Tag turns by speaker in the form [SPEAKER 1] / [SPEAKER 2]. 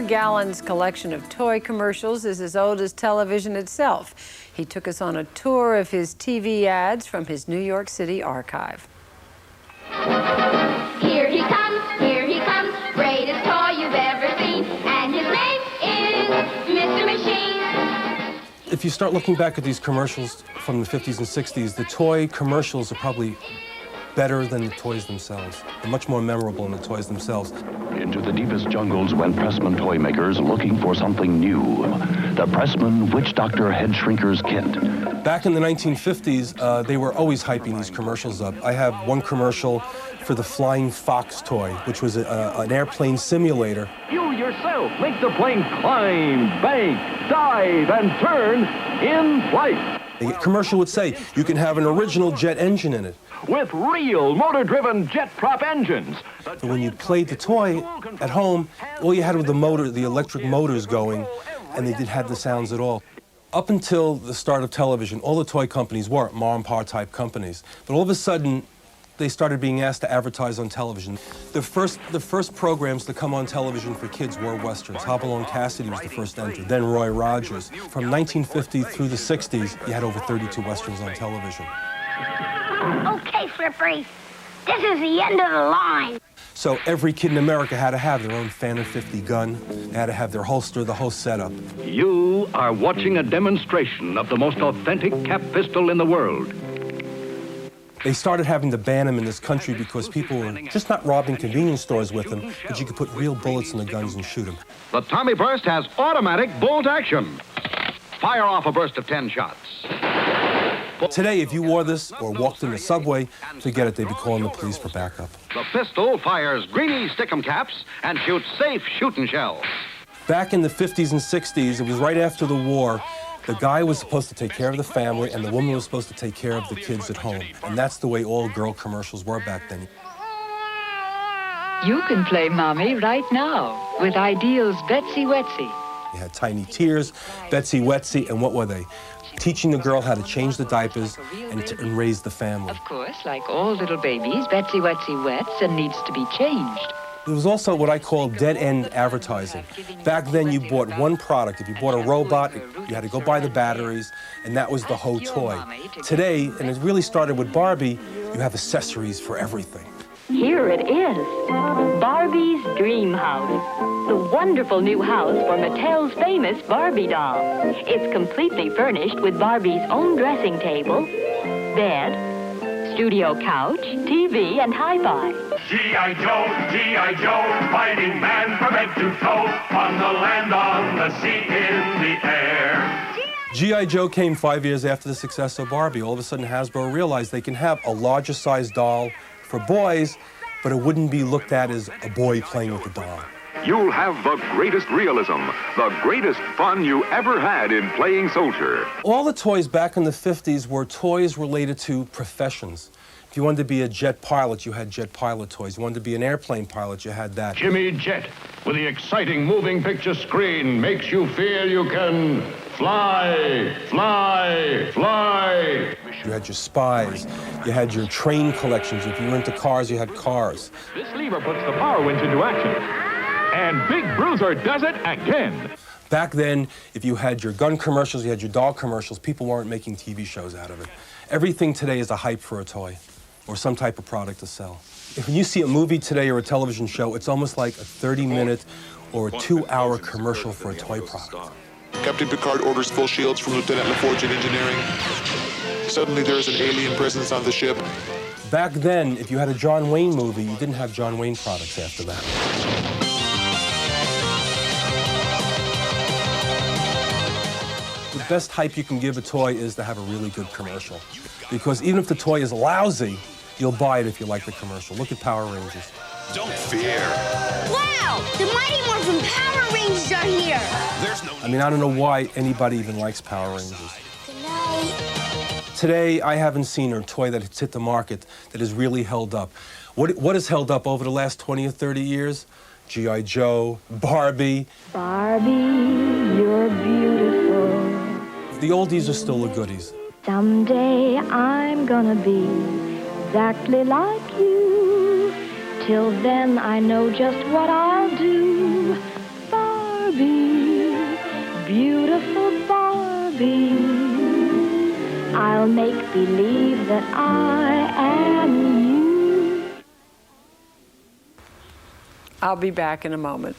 [SPEAKER 1] Gallen's collection of toy commercials is as old as television itself. He took us on a tour of his TV ads from his New York City archive.
[SPEAKER 2] Here he comes, greatest toy you've ever seen, and his name is Mr. Machine.
[SPEAKER 3] If you start looking back at these commercials from the 50s and 60s, the toy commercials are probably better than the toys themselves. They're much more memorable than the toys themselves.
[SPEAKER 4] Into the deepest jungles went Pressman toy makers looking for something new. The Pressman Witch Doctor Head Shrinker's Kit.
[SPEAKER 3] Back in the 1950s, they were always hyping these commercials up. I have one commercial for the Flying Fox toy, which was an airplane simulator.
[SPEAKER 5] You yourself make the plane climb, bank, dive, and turn in flight.
[SPEAKER 3] The commercial would say, you can have an original jet engine in it.
[SPEAKER 5] With real motor-driven jet prop engines.
[SPEAKER 3] So when you played the toy at home, all you had was the motor, the electric motors going, and they didn't have the sounds at all. Up until the start of television, all the toy companies were mom-and-pop type companies. But all of a sudden, they started being asked to advertise on television. The first programs to come on television for kids were Westerns. Hopalong Cassidy was the first to enter, then Roy Rogers. From 1950 through the 60s, you had over 32 Westerns on television.
[SPEAKER 6] Okay, Slippery, this is the end of the line.
[SPEAKER 3] So every kid in America had to have their own Phantom 50 gun. They had to have their holster, the whole setup.
[SPEAKER 5] You are watching a demonstration of the most authentic cap pistol in the world.
[SPEAKER 3] They started having to ban them in this country because people were just not robbing convenience stores with them, but you could put real bullets in the guns and shoot them.
[SPEAKER 5] The Tommy Burst has automatic bolt action. Fire off a burst of 10 shots.
[SPEAKER 3] Today, if you wore this or walked in the subway, forget it, they'd be calling the police for backup.
[SPEAKER 5] The pistol fires greeny stickum caps and shoots safe shooting shells.
[SPEAKER 3] Back in the 50s and 60s, it was right after the war, the guy was supposed to take care of the family and the woman was supposed to take care of the kids at home. And that's the way all girl commercials were back then.
[SPEAKER 7] You can play Mommy right now with Ideal's Betsy Wetsy.
[SPEAKER 3] You had Tiny Tears, Betsy Wetsy, and what were they? Teaching the girl how to change the diapers and raise the family.
[SPEAKER 7] Of course, like all little babies, Betsy Wetsy wets and needs to be changed.
[SPEAKER 3] There was also what I call dead-end advertising. Back then, you bought one product. If you bought a robot, you had to go buy the batteries, and that was the whole toy. Today, and it really started with Barbie, you have accessories for everything.
[SPEAKER 8] Here it is, Barbie's Dream House, the wonderful new house for Mattel's famous Barbie doll. It's completely furnished with Barbie's own dressing table, bed, studio couch, TV, and hi-fi.
[SPEAKER 9] G.I. Joe, fighting man from head to toe, on the land, on the sea, in the air.
[SPEAKER 3] G.I. Joe came 5 years after the success of Barbie. All of a sudden, Hasbro realized they can have a larger size doll for boys, but it wouldn't be looked at as a boy playing with a doll.
[SPEAKER 10] You'll have the greatest realism, the greatest fun you ever had in playing soldier.
[SPEAKER 3] All the toys back in the 50s were toys related to professions. If you wanted to be a jet pilot, you had jet pilot toys. You wanted to be an airplane pilot, you had that.
[SPEAKER 5] Jimmy Jet, with the exciting moving picture screen, makes you feel you can fly, fly, fly.
[SPEAKER 3] You had your spies. You had your train collections. If you were into cars, you had cars.
[SPEAKER 5] This lever puts the power winch into action. And Big Bruiser does it again.
[SPEAKER 3] Back then, if you had your gun commercials, you had your doll commercials, people weren't making TV shows out of it. Everything today is a hype for a toy or some type of product to sell. If you see a movie today or a television show, it's almost like a 30-minute or a 2-hour commercial for a toy product.
[SPEAKER 11] Captain Picard orders full shields from Lieutenant LaForge in engineering. Suddenly there's an alien presence on the ship.
[SPEAKER 3] Back then, if you had a John Wayne movie, you didn't have John Wayne products after that. The best hype you can give a toy is to have a really good commercial. Because even if the toy is lousy, you'll buy it if you like the commercial. Look at Power Rangers.
[SPEAKER 11] Don't fear.
[SPEAKER 6] Wow, the Mighty Morphin Power Rangers are here.
[SPEAKER 3] I mean, I don't know why anybody even likes Power Rangers.
[SPEAKER 6] Good night.
[SPEAKER 3] Today, I haven't seen a toy that has hit the market that has really held up. What has held up over the last 20 or 30 years? G.I. Joe, Barbie.
[SPEAKER 8] Barbie, you're beautiful.
[SPEAKER 3] The oldies are still the goodies.
[SPEAKER 8] Someday I'm gonna be exactly like you. Till then I know just what I'll do. Barbie. Barbie, beautiful Barbie. I'll make believe that I am you.
[SPEAKER 1] I'll be back in a moment.